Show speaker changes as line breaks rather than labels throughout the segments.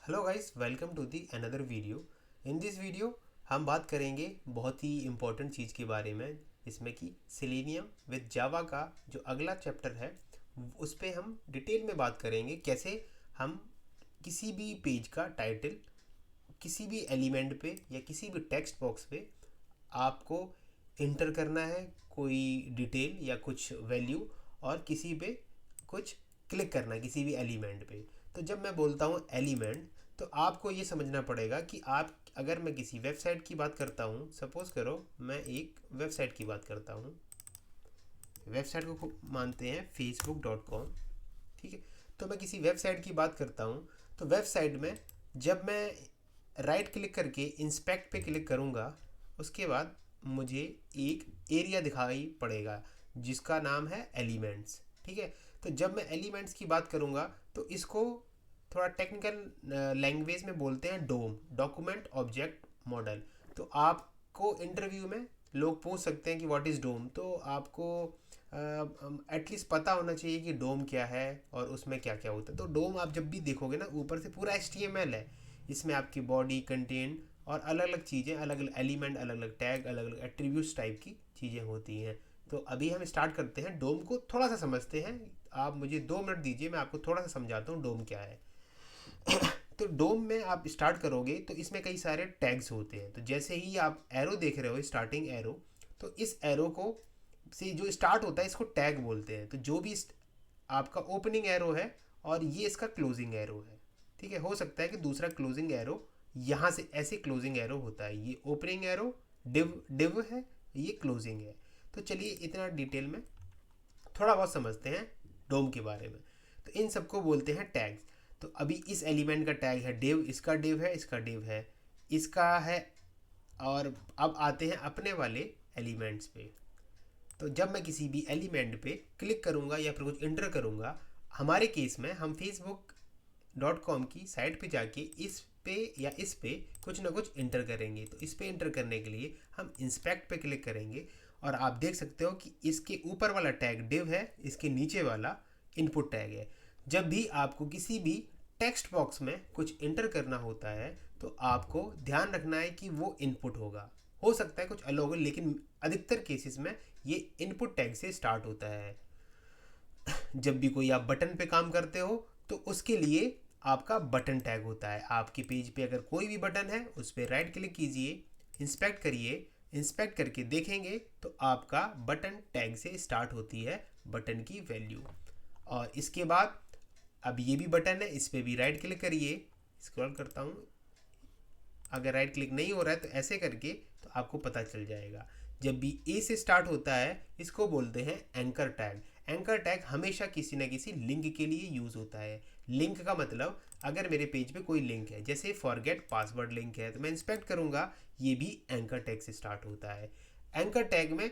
Hello guys, welcome to the another video. In this video हम बात करेंगे बहुत ही इम्पोर्टेंट चीज़ के बारे में, इसमें कि सेलेनियम विद जावा का जो अगला चैप्टर है उस पे हम डिटेल में बात करेंगे कैसे हम किसी भी पेज का टाइटल किसी भी एलिमेंट पे या किसी भी टेक्स्ट बॉक्स पे आपको इंटर करना है, कोई डिटेल या कुछ वैल्यू, और किसी पे कुछ क्लिक करना है किसी भी एलिमेंट पे। तो जब मैं बोलता हूँ एलिमेंट, तो आपको ये समझना पड़ेगा कि आप, अगर मैं किसी वेबसाइट की बात करता हूँ, सपोज़ करो मैं एक वेबसाइट की बात करता हूँ, वेबसाइट को मानते हैं facebook.com। ठीक है, तो मैं किसी वेबसाइट की बात करता हूँ, तो वेबसाइट में जब मैं राइट क्लिक करके इंस्पेक्ट पे क्लिक करूँगा, उसके बाद मुझे एक एरिया दिखाई पड़ेगा जिसका नाम है एलिमेंट्स। ठीक है, तो जब मैं एलिमेंट्स की बात करूँगा तो इसको थोड़ा टेक्निकल लैंग्वेज में बोलते हैं डोम, डॉक्यूमेंट ऑब्जेक्ट मॉडल। तो आपको इंटरव्यू में लोग पूछ सकते हैं कि व्हाट इज़ डोम, तो आपको एटलीस्ट पता होना चाहिए कि डोम क्या है और उसमें क्या क्या होता है। तो डोम आप जब भी देखोगे ना, ऊपर से पूरा HTML है, इसमें आपकी बॉडी कंटेंट और अलग अलग चीज़ें, अलग अलग एलिमेंट, अलग अलग टैग, अलग अलग एट्रीब्यूट्स टाइप की चीज़ें होती हैं। तो अभी हम स्टार्ट करते हैं, डोम को थोड़ा सा समझते हैं। आप मुझे 2 मिनट दीजिए, मैं आपको थोड़ा सा समझाता हूँ डोम क्या है। तो डोम में आप स्टार्ट करोगे तो इसमें कई सारे टैग्स होते हैं। तो जैसे ही आप एरो देख रहे हो, स्टार्टिंग एरो, तो इस एरो को से जो स्टार्ट होता है इसको टैग बोलते हैं। तो जो भी आपका ओपनिंग एरो है और ये इसका क्लोजिंग एरो है। ठीक है, हो सकता है कि दूसरा क्लोजिंग एरो यहाँ से ऐसे क्लोजिंग एरो होता है, ये ओपनिंग एरो डिव डिव है, ये क्लोजिंग है। तो चलिए इतना डिटेल में थोड़ा बहुत समझते हैं डोम के बारे में। तो इन सबको बोलते हैं टैग्स। तो अभी इस एलिमेंट का टैग है डिव, इसका डिव है, इसका डिव है, इसका है। और अब आते हैं अपने वाले एलिमेंट्स पे। तो जब मैं किसी भी एलिमेंट पे क्लिक करूँगा या फिर कुछ इंटर करूँगा, हमारे केस में हम facebook.com की साइट पे जाके इस पे या इस पे कुछ ना कुछ इंटर करेंगे। तो इस पे इंटर करने के लिए हम इंस्पेक्ट पे क्लिक करेंगे, और आप देख सकते हो कि इसके ऊपर वाला टैग डिव है, इसके नीचे वाला इनपुट टैग है। जब भी आपको किसी भी टेक्स्ट बॉक्स में कुछ इंटर करना होता है तो आपको ध्यान रखना है कि वो इनपुट होगा। हो सकता है कुछ अलग हो, लेकिन अधिकतर केसेस में ये इनपुट टैग से स्टार्ट होता है। जब भी कोई आप बटन पे काम करते हो तो उसके लिए आपका बटन टैग होता है। आपके पेज पे अगर कोई भी बटन है उस पर राइट क्लिक कीजिए, इंस्पेक्ट करिए, इंस्पेक्ट करके देखेंगे तो आपका बटन टैग से स्टार्ट होती है बटन की वैल्यू। और इसके बाद अब ये भी बटन है, इस पर भी राइट क्लिक करिए, स्क्रॉल करता हूँ, अगर राइट क्लिक नहीं हो रहा है तो ऐसे करके तो आपको पता चल जाएगा। जब भी ए से स्टार्ट होता है इसको बोलते हैं एंकर टैग। एंकर टैग हमेशा किसी ना किसी लिंक के लिए यूज़ होता है। लिंक का मतलब, अगर मेरे पेज पे कोई लिंक है, जैसे फॉरगेट पासवर्ड लिंक है, तो मैं इंस्पेक्ट करूँगा, ये भी एंकर टैग से स्टार्ट होता है। एंकर टैग में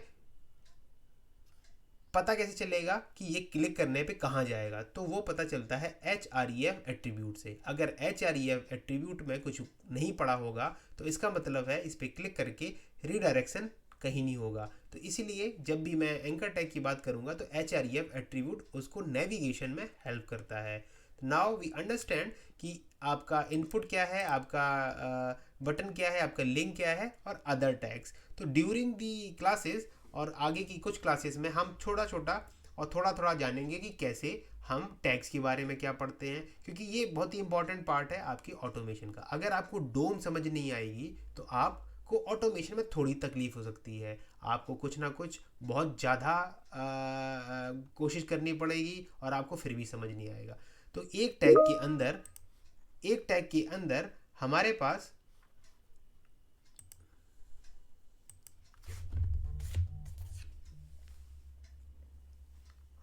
पता कैसे चलेगा कि ये क्लिक करने पे कहाँ जाएगा, तो वो पता चलता है href एट्रीब्यूट से। अगर href एट्रीब्यूट में कुछ नहीं पड़ा होगा तो इसका मतलब है इस पर क्लिक करके रीडायरेक्शन कहीं नहीं होगा। तो इसीलिए जब भी मैं एंकर टैग की बात करूँगा तो href एट्रीब्यूट उसको नेविगेशन में हेल्प करता है। नाउ वी अंडरस्टैंड कि आपका इनपुट क्या है, आपका बटन क्या है, आपका लिंक क्या है, और अदर टैग्स। तो ड्यूरिंग दी क्लासेस और आगे की कुछ क्लासेस में हम छोटा छोटा और थोड़ा थोड़ा जानेंगे कि कैसे हम टैग्स के बारे में क्या पढ़ते हैं, क्योंकि ये बहुत ही इंपॉर्टेंट पार्ट है आपकी ऑटोमेशन का। अगर आपको डोम समझ नहीं आएगी तो आपको ऑटोमेशन में थोड़ी तकलीफ हो सकती है। आपको कुछ ना कुछ बहुत ज़्यादा कोशिश करनी पड़ेगी और आपको फिर भी समझ नहीं आएगा। तो एक टैग के अंदर हमारे पास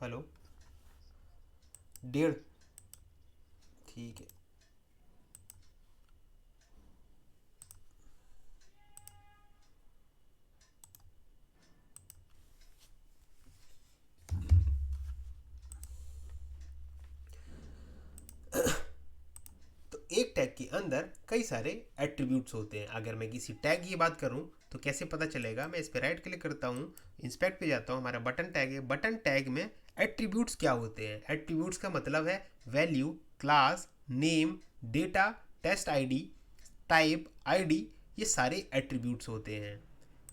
हेलो, 1.5, ठीक है। तो एक टैग के अंदर कई सारे एट्रीब्यूट्स होते हैं। अगर मैं किसी टैग की बात करूं तो कैसे पता चलेगा, मैं इस पर राइट क्लिक करता हूं, इंस्पेक्ट पे जाता हूं, हमारा बटन टैग है। बटन टैग में एट्रीब्यूट्स क्या होते हैं? एट्रीब्यूट्स का मतलब है value, class, name, data, test ID, type ID, ये सारे एट्रीब्यूट्स होते हैं।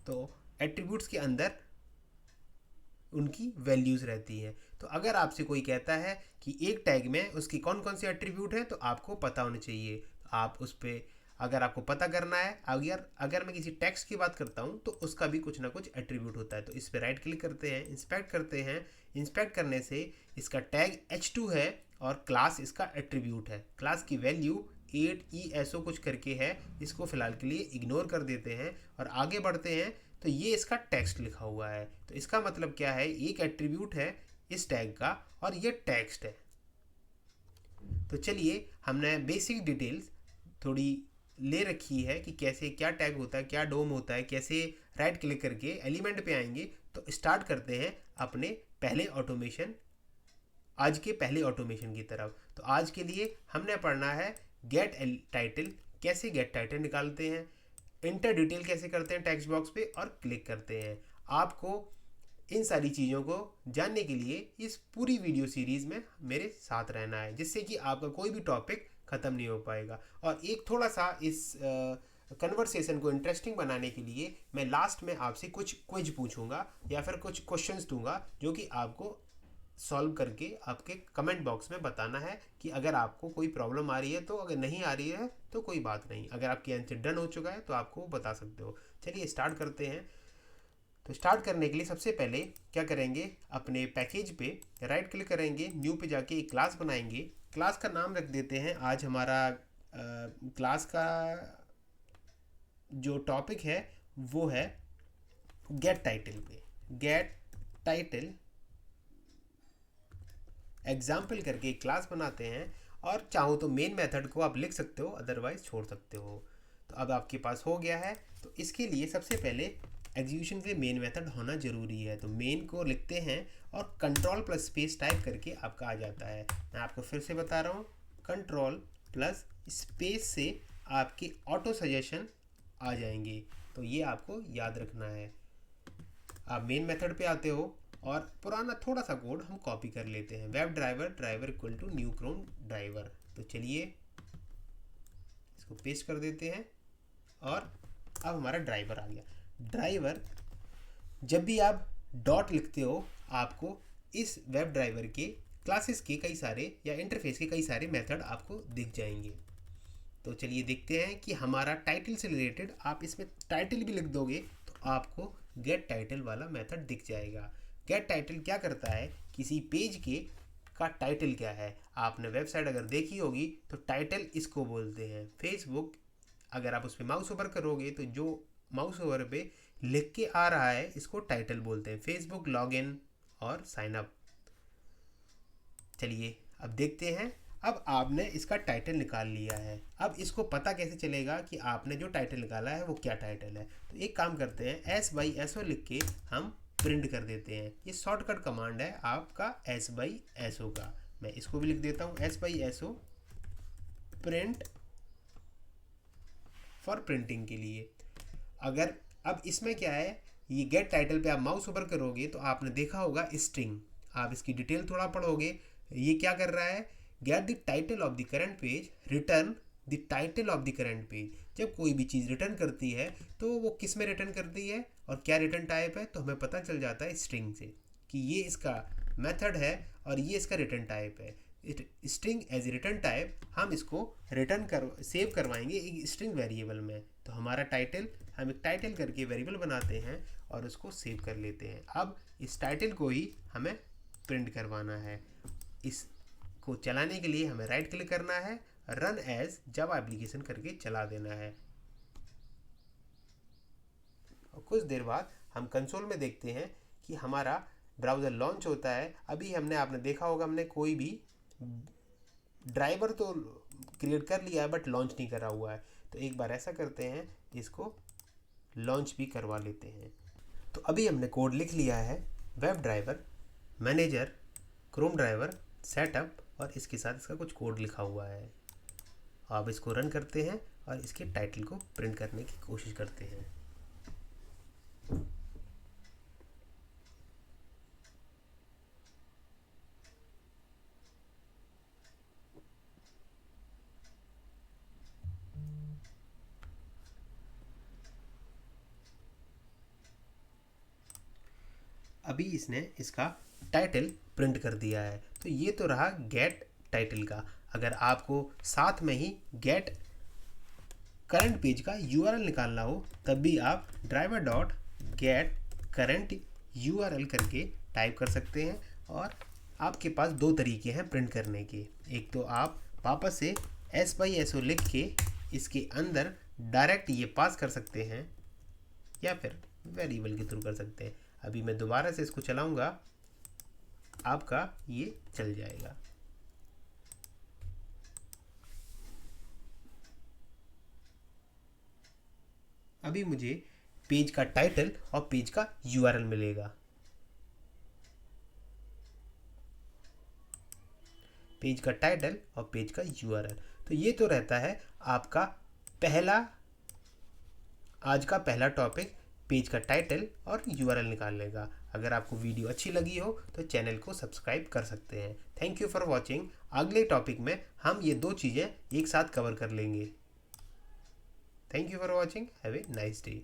तो एट्रीब्यूट्स के अंदर उनकी वैल्यूज़ रहती हैं। तो अगर आपसे कोई कहता है कि एक टैग में उसकी कौन कौन से एट्रीब्यूट हैं, तो आपको पता होने चाहिए। आप उस पर, अगर आपको पता करना है, अगर अगर मैं किसी टेक्स्ट की बात करता हूँ तो उसका भी कुछ ना कुछ एट्रीब्यूट होता है। तो इस पर राइट क्लिक करते हैं, इंस्पेक्ट करते हैं। इंस्पेक्ट करने से इसका टैग h2 है और क्लास इसका एट्रीब्यूट है। क्लास की वैल्यू 8ESO कुछ करके है, इसको फ़िलहाल के लिए इग्नोर कर देते हैं और आगे बढ़ते हैं। तो ये इसका टेक्स्ट लिखा हुआ है। तो इसका मतलब क्या है, एक एट्रीब्यूट है इस टैग का और ये टेक्स्ट है। तो चलिए, हमने बेसिक डिटेल्स थोड़ी ले रखी है कि कैसे क्या टैग होता है, क्या डोम होता है, कैसे राइट क्लिक करके एलिमेंट पे आएंगे। तो स्टार्ट करते हैं अपने पहले ऑटोमेशन, आज के पहले ऑटोमेशन की तरफ। तो आज के लिए हमने पढ़ना है गेट टाइटल, कैसे गेट टाइटल निकालते हैं, इंटर डिटेल कैसे करते हैं टेक्स्ट बॉक्स पे और क्लिक करते हैं। आपको इन सारी चीज़ों को जानने के लिए इस पूरी वीडियो सीरीज़ में मेरे साथ रहना है, जिससे कि आपका कोई भी टॉपिक ख़त्म नहीं हो पाएगा। और एक थोड़ा सा इस कन्वर्सेशन को इंटरेस्टिंग बनाने के लिए मैं लास्ट में आपसे कुछ क्विज पूछूंगा या फिर कुछ क्वेश्चंस दूंगा, जो कि आपको सॉल्व करके आपके कमेंट बॉक्स में बताना है कि अगर आपको कोई प्रॉब्लम आ रही है तो, अगर नहीं आ रही है तो कोई बात नहीं, अगर आपकी आंसर डन हो चुका है तो आपको बता सकते हो। चलिए स्टार्ट करते हैं। तो स्टार्ट करने के लिए सबसे पहले क्या करेंगे, अपने पैकेज पे राइट क्लिक करेंगे, न्यू पे जाके एक क्लास बनाएंगे। क्लास का नाम रख देते हैं, आज हमारा क्लास का जो टॉपिक है वो है गेट टाइटल पे, गेट टाइटल एग्जाम्पल करके एक क्लास बनाते हैं। और चाहो तो मेन मेथड को आप लिख सकते हो, अदरवाइज छोड़ सकते हो। तो अब आपके पास हो गया है। तो इसके लिए सबसे पहले एग्जीक्यूशन के लिए मेन मेथड होना ज़रूरी है। तो मेन को लिखते हैं और कंट्रोल प्लस स्पेस टाइप करके आपका आ जाता है। मैं आपको फिर से बता रहा हूँ, कंट्रोल प्लस स्पेस से आपके ऑटो सजेशन आ जाएंगे। तो ये आपको याद रखना है। आप मेन मेथड पे आते हो और पुराना थोड़ा सा कोड हम कॉपी कर लेते हैं। Web driver, driver equal to new Chrome driver. तो चलिए इसको पेस्ट कर देते हैं और अब हमारा ड्राइवर आ गया। ड्राइवर, जब भी आप डॉट लिखते हो आपको इस वेब ड्राइवर के क्लासेस के कई सारे या इंटरफेस के कई सारे मेथड आपको दिख जाएंगे। तो चलिए देखते हैं कि हमारा टाइटल से रिलेटेड, आप इसमें टाइटल भी लिख दोगे तो आपको गेट टाइटल वाला मेथड दिख जाएगा। गेट टाइटल क्या करता है, किसी पेज के का टाइटल क्या है, आपने वेबसाइट अगर देखी होगी तो टाइटल इसको बोलते हैं। फेसबुक, अगर आप उस पर माउस ओवर करोगे तो जो माउस ओवर पे लिख के आ रहा है इसको टाइटल बोलते हैं। फेसबुक लॉगिन और साइन अप। चलिए अब देखते हैं। अब आपने इसका टाइटल निकाल लिया है। अब इसको पता कैसे चलेगा कि आपने जो टाइटल निकाला है वो क्या टाइटल है। तो एक काम करते हैं, S/SO लिख के हम प्रिंट कर देते हैं। ये शॉर्टकट कमांड है आपका S/SO का। मैं इसको भी लिख देता हूँ, S/SO प्रिंट फॉर प्रिंटिंग के लिए। अगर अब इसमें क्या है, ये गेट टाइटल पे आप माउस ओवर करोगे तो आपने देखा होगा स्ट्रिंग। आप इसकी डिटेल थोड़ा पढ़ोगे, ये क्या कर रहा है, get the title of the current page, return the title of the current page. जब कोई भी चीज़ रिटर्न करती है तो वो किस में रिटर्न करती है और क्या रिटर्न टाइप है, तो हमें पता चल जाता है स्ट्रिंग से कि ये इसका मेथड है और ये इसका रिटर्न टाइप है। स्ट्रिंग एज रिटर्न टाइप, हम इसको रिटर्न कर सेव करवाएंगे एक स्ट्रिंग वेरिएबल में। तो हमारा टाइटल, हम एक टाइटल करके वेरिएबल बनाते हैं और उसको सेव कर लेते हैं। अब इस टाइटल को ही हमें प्रिंट करवाना है। इसको चलाने के लिए हमें राइट क्लिक करना है, रन एज जावा एप्लीकेशन करके चला देना है। और कुछ देर बाद हम कंसोल में देखते हैं कि हमारा ब्राउज़र लॉन्च होता है। अभी आपने देखा होगा, हमने कोई भी ड्राइवर तो क्रिएट कर लिया है बट लॉन्च नहीं करा हुआ है। तो एक बार ऐसा करते हैं, इसको लॉन्च भी करवा लेते हैं। तो अभी हमने कोड लिख लिया है, web driver manager Chrome driver setup, और इसके साथ इसका कुछ कोड लिखा हुआ है। अब इसको रन करते हैं और इसके टाइटल को प्रिंट करने की कोशिश करते हैं। अभी इसने इसका टाइटल प्रिंट कर दिया है। तो ये तो रहा गेट टाइटल का। अगर आपको साथ में ही गेट करंट पेज का यूआरएल निकालना हो तब भी आप driver dot gate current URL करके टाइप कर सकते हैं। और आपके पास दो तरीके हैं प्रिंट करने के। एक तो आप वापस से s/so लिख के इसके अंदर डायरेक्ट ये पास कर सकते हैं, या फिर वेरिएबल के थ्रू कर सकते हैं। अभी मैं दोबारा से इसको चलाऊंगा, आपका ये चल जाएगा। अभी मुझे पेज का टाइटल और पेज का यूआरएल मिलेगा। पेज का टाइटल और पेज का यूआरएल। तो ये तो रहता है आपका आज का पहला टॉपिक, पेज का टाइटल और यूआरएल निकालने का। अगर आपको वीडियो अच्छी लगी हो तो चैनल को सब्सक्राइब कर सकते हैं। Thank you for watching. अगले टॉपिक में हम ये दो चीज़ें एक साथ कवर कर लेंगे। Thank you for watching. Have a nice day.